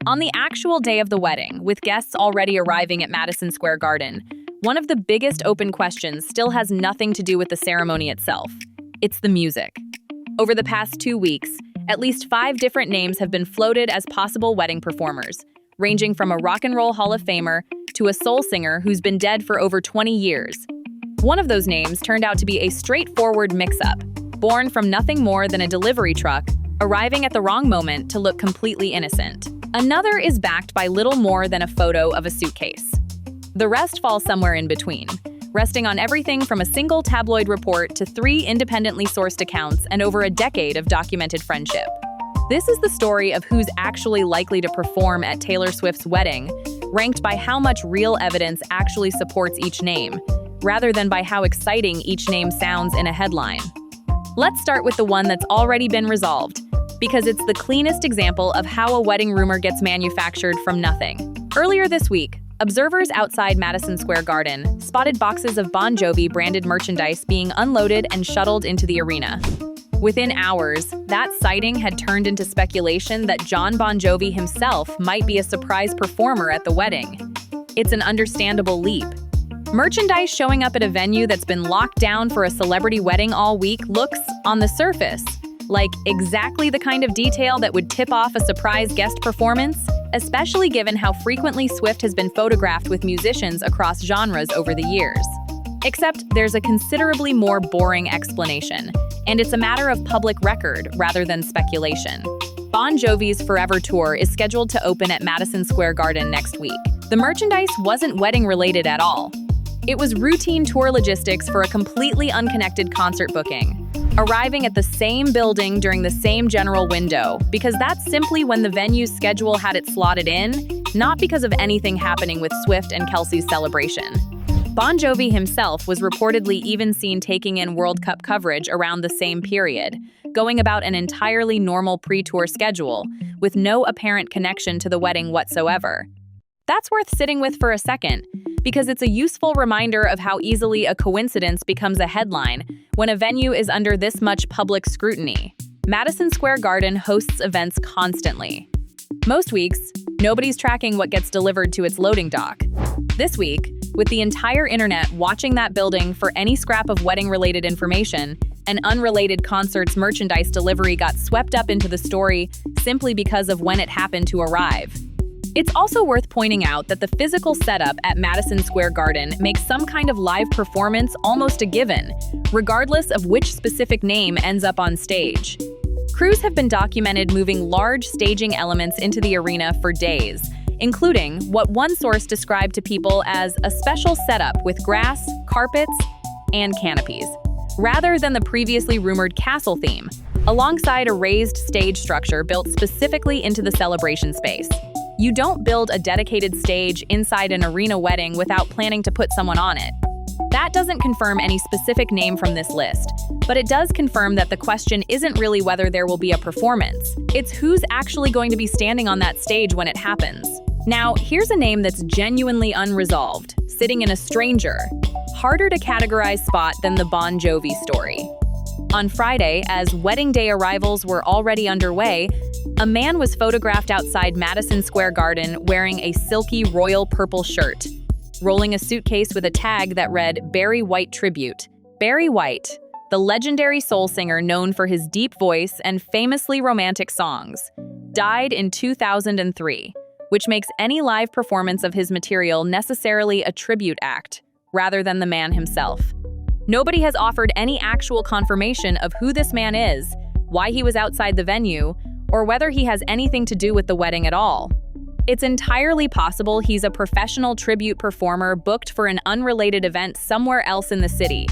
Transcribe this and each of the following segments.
On the actual day of the wedding, with guests already arriving at Madison Square Garden, one of the biggest open questions still has nothing to do with the ceremony itself. It's the music. Over the past 2 weeks, at least 5 different names have been floated as possible wedding performers, ranging from a rock and roll Hall of Famer to a soul singer who's been dead for over 20 years. One of those names turned out to be a straightforward mix-up, born from nothing more than a delivery truck arriving at the wrong moment to look completely innocent. Another is backed by little more than a photo of a suitcase. The rest fall somewhere in between, resting on everything from a single tabloid report to 3 independently sourced accounts and over a decade of documented friendship. This is the story of who's actually likely to perform at Taylor Swift's wedding, ranked by how much real evidence actually supports each name, rather than by how exciting each name sounds in a headline. Let's start with the one that's already been resolved, because it's the cleanest example of how a wedding rumor gets manufactured from nothing. Earlier this week, observers outside Madison Square Garden spotted boxes of Bon Jovi branded merchandise being unloaded and shuttled into the arena. Within hours, that sighting had turned into speculation that Jon Bon Jovi himself might be a surprise performer at the wedding. It's an understandable leap. Merchandise showing up at a venue that's been locked down for a celebrity wedding all week looks, on the surface, like exactly the kind of detail that would tip off a surprise guest performance, especially given how frequently Swift has been photographed with musicians across genres over the years. Except there's a considerably more boring explanation, and it's a matter of public record rather than speculation. Bon Jovi's Forever Tour is scheduled to open at Madison Square Garden next week. The merchandise wasn't wedding-related at all. It was routine tour logistics for a completely unconnected concert booking, arriving at the same building during the same general window, because that's simply when the venue's schedule had it slotted in, not because of anything happening with Swift and Kelce's celebration. Bon Jovi himself was reportedly even seen taking in World Cup coverage around the same period, going about an entirely normal pre-tour schedule, with no apparent connection to the wedding whatsoever. That's worth sitting with for a second, because it's a useful reminder of how easily a coincidence becomes a headline when a venue is under this much public scrutiny. Madison Square Garden hosts events constantly. Most weeks, nobody's tracking what gets delivered to its loading dock. This week, with the entire internet watching that building for any scrap of wedding-related information, an unrelated concert's merchandise delivery got swept up into the story simply because of when it happened to arrive. It's also worth pointing out that the physical setup at Madison Square Garden makes some kind of live performance almost a given, regardless of which specific name ends up on stage. Crews have been documented moving large staging elements into the arena for days, including what one source described to people as a special setup with grass, carpets, and canopies, rather than the previously rumored castle theme, alongside a raised stage structure built specifically into the celebration space. You don't build a dedicated stage inside an arena wedding without planning to put someone on it. That doesn't confirm any specific name from this list, but it does confirm that the question isn't really whether there will be a performance. It's who's actually going to be standing on that stage when it happens. Now, here's a name that's genuinely unresolved, sitting in a stranger, harder to categorize spot than the Bon Jovi story. On Friday, as wedding day arrivals were already underway, a man was photographed outside Madison Square Garden wearing a silky royal purple shirt, rolling a suitcase with a tag that read Barry White Tribute. Barry White, the legendary soul singer known for his deep voice and famously romantic songs, died in 2003, which makes any live performance of his material necessarily a tribute act, rather than the man himself. Nobody has offered any actual confirmation of who this man is, why he was outside the venue, or whether he has anything to do with the wedding at all. It's entirely possible he's a professional tribute performer booked for an unrelated event somewhere else in the city,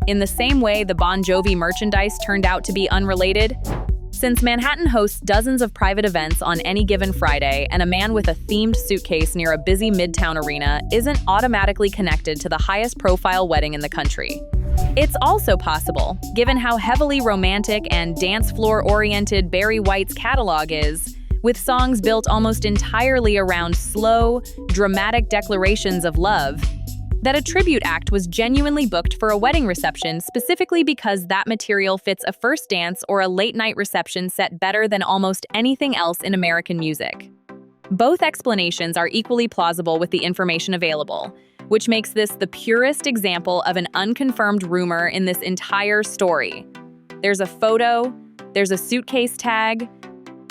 in the same way the Bon Jovi merchandise turned out to be unrelated. Since Manhattan hosts dozens of private events on any given Friday, and a man with a themed suitcase near a busy Midtown arena isn't automatically connected to the highest profile wedding in the country. It's also possible, given how heavily romantic and dance floor-oriented Barry White's catalog is, with songs built almost entirely around slow, dramatic declarations of love, that a tribute act was genuinely booked for a wedding reception specifically because that material fits a first dance or a late-night reception set better than almost anything else in American music. Both explanations are equally plausible with the information available, which makes this the purest example of an unconfirmed rumor in this entire story. There's a photo, there's a suitcase tag,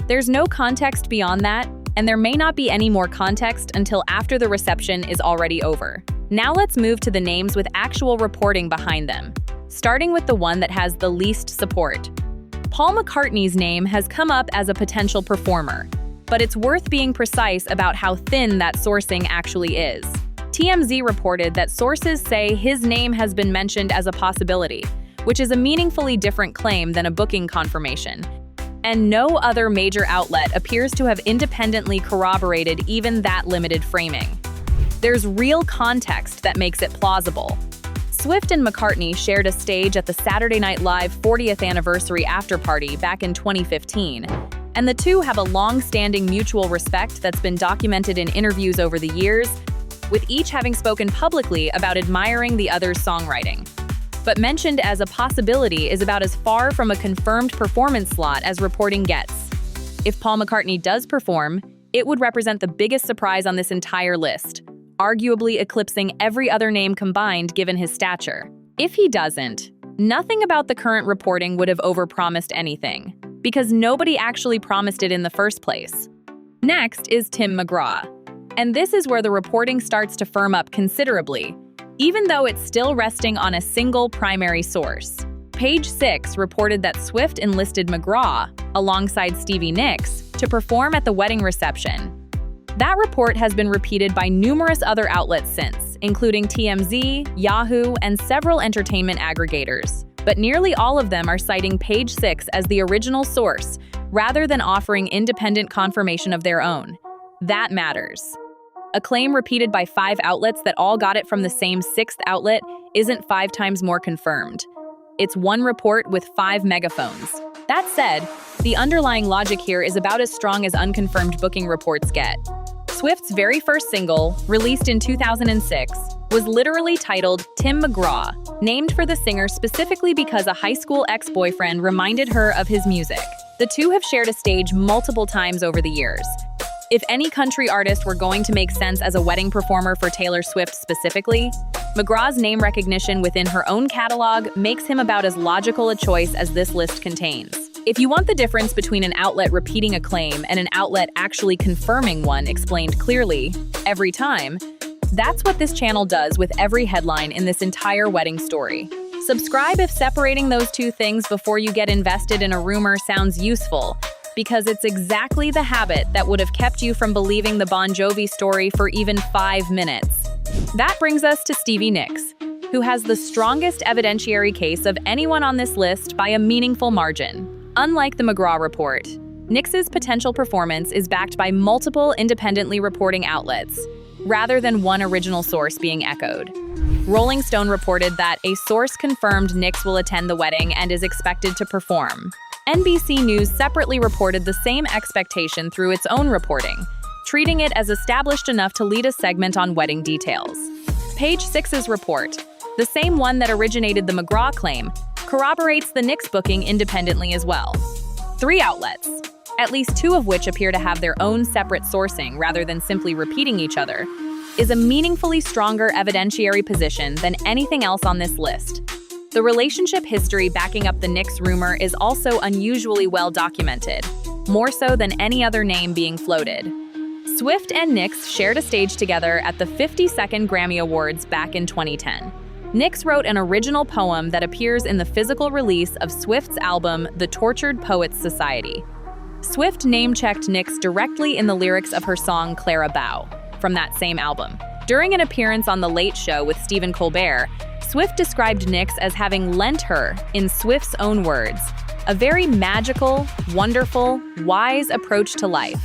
there's no context beyond that, and there may not be any more context until after the reception is already over. Now let's move to the names with actual reporting behind them, starting with the one that has the least support. Paul McCartney's name has come up as a potential performer, but it's worth being precise about how thin that sourcing actually is. TMZ reported that sources say his name has been mentioned as a possibility, which is a meaningfully different claim than a booking confirmation. And no other major outlet appears to have independently corroborated even that limited framing. There's real context that makes it plausible. Swift and McCartney shared a stage at the Saturday Night Live 40th anniversary afterparty back in 2015, and the two have a long-standing mutual respect that's been documented in interviews over the years, with each having spoken publicly about admiring the other's songwriting. But mentioned as a possibility is about as far from a confirmed performance slot as reporting gets. If Paul McCartney does perform, it would represent the biggest surprise on this entire list, arguably eclipsing every other name combined given his stature. If he doesn't, nothing about the current reporting would have overpromised anything, because nobody actually promised it in the first place. Next is Tim McGraw. And this is where the reporting starts to firm up considerably, even though it's still resting on a single primary source. Page 6 reported that Swift enlisted McGraw, alongside Stevie Nicks, to perform at the wedding reception. That report has been repeated by numerous other outlets since, including TMZ, Yahoo, and several entertainment aggregators. But nearly all of them are citing Page 6 as the original source, rather than offering independent confirmation of their own. That matters. A claim repeated by 5 outlets that all got it from the same 6th outlet isn't 5 times more confirmed. It's one report with 5 megaphones. That said, the underlying logic here is about as strong as unconfirmed booking reports get. Swift's very first single, released in 2006, was literally titled Tim McGraw, named for the singer specifically because a high school ex-boyfriend reminded her of his music. The two have shared a stage multiple times over the years. If any country artist were going to make sense as a wedding performer for Taylor Swift specifically, McGraw's name recognition within her own catalog makes him about as logical a choice as this list contains. If you want the difference between an outlet repeating a claim and an outlet actually confirming one explained clearly, every time, that's what this channel does with every headline in this entire wedding story. Subscribe if separating those two things before you get invested in a rumor sounds useful, because it's exactly the habit that would have kept you from believing the Bon Jovi story for even 5 minutes. That brings us to Stevie Nicks, who has the strongest evidentiary case of anyone on this list by a meaningful margin. Unlike the McGraw report, Nicks's potential performance is backed by multiple independently reporting outlets, rather than one original source being echoed. Rolling Stone reported that a source confirmed Nicks will attend the wedding and is expected to perform. NBC News separately reported the same expectation through its own reporting, treating it as established enough to lead a segment on wedding details. Page 6's report, the same one that originated the McGraw claim, corroborates the Nicks booking independently as well. 3 outlets, at least 2 of which appear to have their own separate sourcing rather than simply repeating each other, is a meaningfully stronger evidentiary position than anything else on this list. The relationship history backing up the Nicks rumor is also unusually well documented, more so than any other name being floated. Swift and Nicks shared a stage together at the 52nd Grammy Awards back in 2010. Nicks wrote an original poem that appears in the physical release of Swift's album, The Tortured Poets Society. Swift name-checked Nicks directly in the lyrics of her song Clara Bow, from that same album. During an appearance on The Late Show with Stephen Colbert, Swift described Nicks as having lent her, in Swift's own words, a very magical, wonderful, wise approach to life.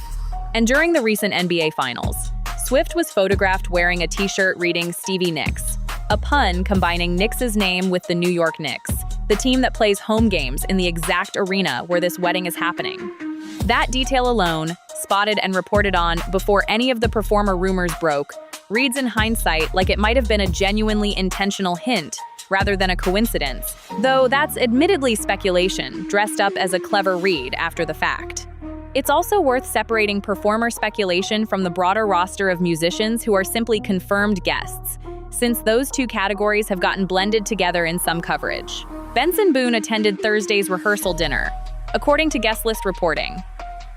And during the recent NBA Finals, Swift was photographed wearing a t-shirt reading Stevie Nicks, a pun combining Nicks's name with the New York Knicks, the team that plays home games in the exact arena where this wedding is happening. That detail alone, spotted and reported on before any of the performer rumors broke, reads in hindsight like it might have been a genuinely intentional hint rather than a coincidence, though that's admittedly speculation dressed up as a clever read after the fact. It's also worth separating performer speculation from the broader roster of musicians who are simply confirmed guests, since those two categories have gotten blended together in some coverage. Benson Boone attended Thursday's rehearsal dinner, according to guest list reporting.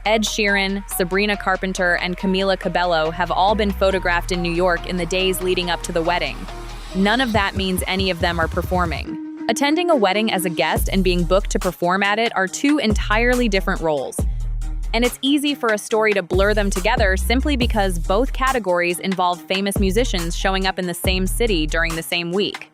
Ed Sheeran, Sabrina Carpenter, and Camila Cabello have all been photographed in New York in the days leading up to the wedding. None of that means any of them are performing. Attending a wedding as a guest and being booked to perform at it are two entirely different roles. And it's easy for a story to blur them together simply because both categories involve famous musicians showing up in the same city during the same week.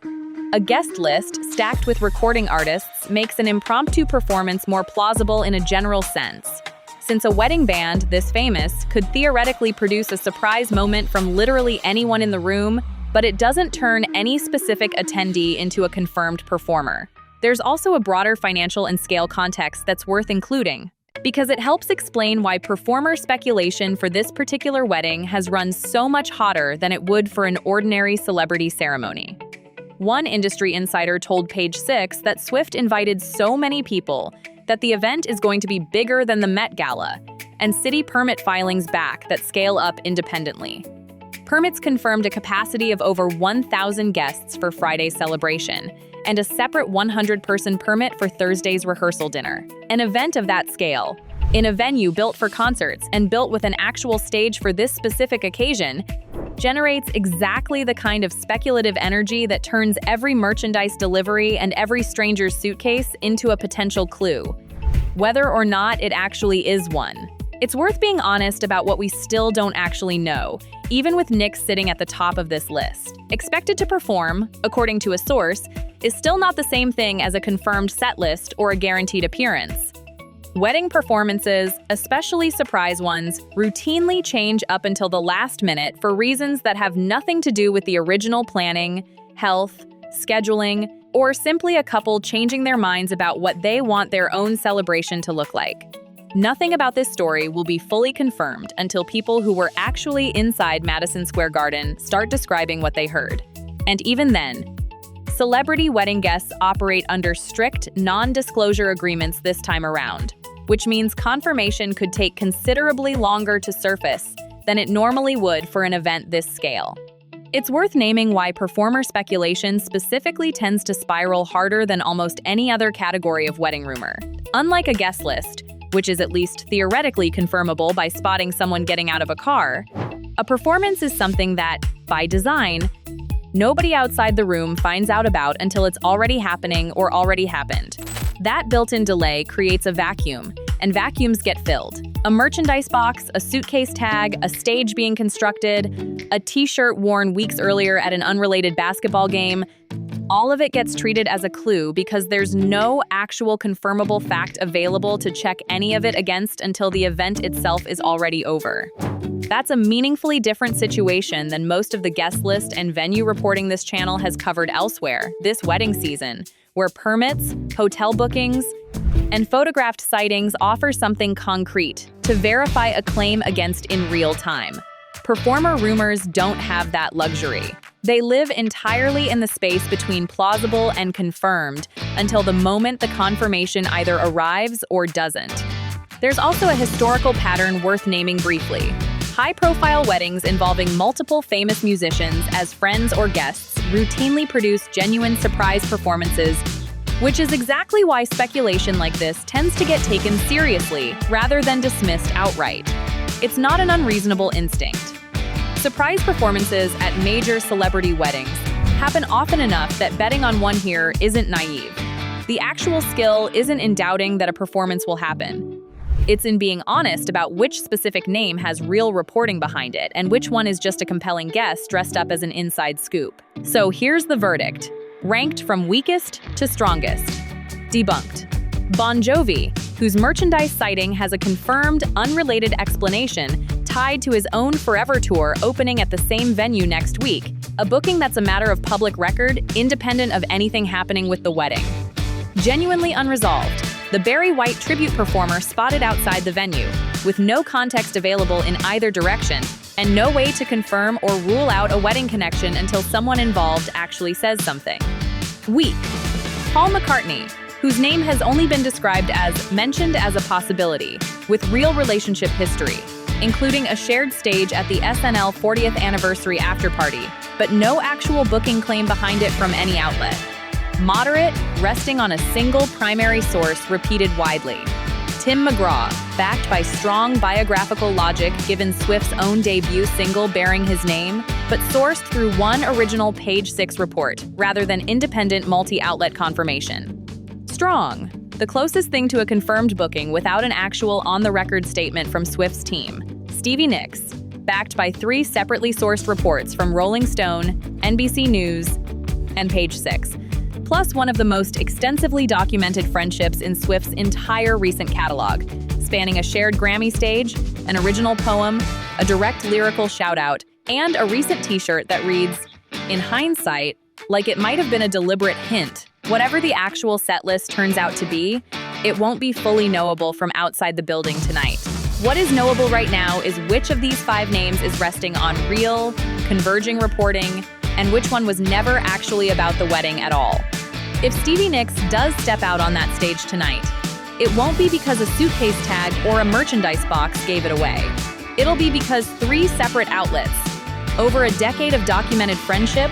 A guest list stacked with recording artists makes an impromptu performance more plausible in a general sense, since a wedding band this famous could theoretically produce a surprise moment from literally anyone in the room, but it doesn't turn any specific attendee into a confirmed performer. There's also a broader financial and scale context that's worth including, because it helps explain why performer speculation for this particular wedding has run so much hotter than it would for an ordinary celebrity ceremony. One industry insider told Page Six that Swift invited so many people that the event is going to be bigger than the Met Gala, and city permit filings back that scale up independently. Permits confirmed a capacity of over 1,000 guests for Friday's celebration, and a separate 100-person permit for Thursday's rehearsal dinner. An event of that scale, in a venue built for concerts and built with an actual stage for this specific occasion, generates exactly the kind of speculative energy that turns every merchandise delivery and every stranger's suitcase into a potential clue, whether or not it actually is one. It's worth being honest about what we still don't actually know, even with Nicks sitting at the top of this list. Expected to perform, according to a source, is still not the same thing as a confirmed set list or a guaranteed appearance. Wedding performances, especially surprise ones, routinely change up until the last minute for reasons that have nothing to do with the original planning, health, scheduling, or simply a couple changing their minds about what they want their own celebration to look like. Nothing about this story will be fully confirmed until people who were actually inside Madison Square Garden start describing what they heard. And even then, celebrity wedding guests operate under strict, non-disclosure agreements this time around, which means confirmation could take considerably longer to surface than it normally would for an event this scale. It's worth naming why performer speculation specifically tends to spiral harder than almost any other category of wedding rumor. Unlike a guest list, which is at least theoretically confirmable by spotting someone getting out of a car, a performance is something that, by design, nobody outside the room finds out about until it's already happening or already happened. That built-in delay creates a vacuum, and vacuums get filled. A merchandise box, a suitcase tag, a stage being constructed, a t-shirt worn weeks earlier at an unrelated basketball game, all of it gets treated as a clue because there's no actual confirmable fact available to check any of it against until the event itself is already over. That's a meaningfully different situation than most of the guest list and venue reporting this channel has covered elsewhere this wedding season, where permits, hotel bookings, and photographed sightings offer something concrete to verify a claim against in real time. Performer rumors don't have that luxury. They live entirely in the space between plausible and confirmed until the moment the confirmation either arrives or doesn't. There's also a historical pattern worth naming briefly. High-profile weddings involving multiple famous musicians as friends or guests routinely produce genuine surprise performances, which is exactly why speculation like this tends to get taken seriously rather than dismissed outright. It's not an unreasonable instinct. Surprise performances at major celebrity weddings happen often enough that betting on one here isn't naive. The actual skill isn't in doubting that a performance will happen. It's in being honest about which specific name has real reporting behind it and which one is just a compelling guess dressed up as an inside scoop. So here's the verdict, ranked from weakest to strongest. Debunked. Bon Jovi, whose merchandise sighting has a confirmed, unrelated explanation tied to his own Forever tour opening at the same venue next week, a booking that's a matter of public record, independent of anything happening with the wedding. Genuinely unresolved, the Barry White tribute performer spotted outside the venue, with no context available in either direction, and no way to confirm or rule out a wedding connection until someone involved actually says something. Weak. Paul McCartney, whose name has only been described as mentioned as a possibility, with real relationship history, including a shared stage at the SNL 40th anniversary afterparty, but no actual booking claim behind it from any outlet. Moderate, resting on a single primary source repeated widely. Tim McGraw, backed by strong biographical logic given Swift's own debut single bearing his name, but sourced through one original Page 6 report, rather than independent multi-outlet confirmation. Strong, the closest thing to a confirmed booking without an actual on-the-record statement from Swift's team. Stevie Nicks, backed by 3 separately sourced reports from Rolling Stone, NBC News, and Page 6, plus one of the most extensively documented friendships in Swift's entire recent catalog, spanning a shared Grammy stage, an original poem, a direct lyrical shout-out, and a recent t-shirt that reads, in hindsight, like it might have been a deliberate hint. Whatever the actual set list turns out to be, it won't be fully knowable from outside the building tonight. What is knowable right now is which of these 5 names is resting on real, converging reporting, and which one was never actually about the wedding at all. If Stevie Nicks does step out on that stage tonight, it won't be because a suitcase tag or a merchandise box gave it away. It'll be because 3 separate outlets, over a decade of documented friendship,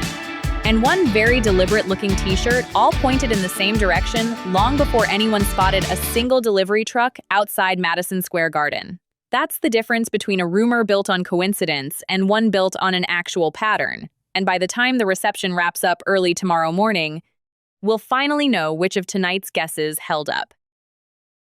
and one very deliberate-looking t-shirt all pointed in the same direction long before anyone spotted a single delivery truck outside Madison Square Garden. That's the difference between a rumor built on coincidence and one built on an actual pattern. And by the time the reception wraps up early tomorrow morning, we'll finally know which of tonight's guesses held up.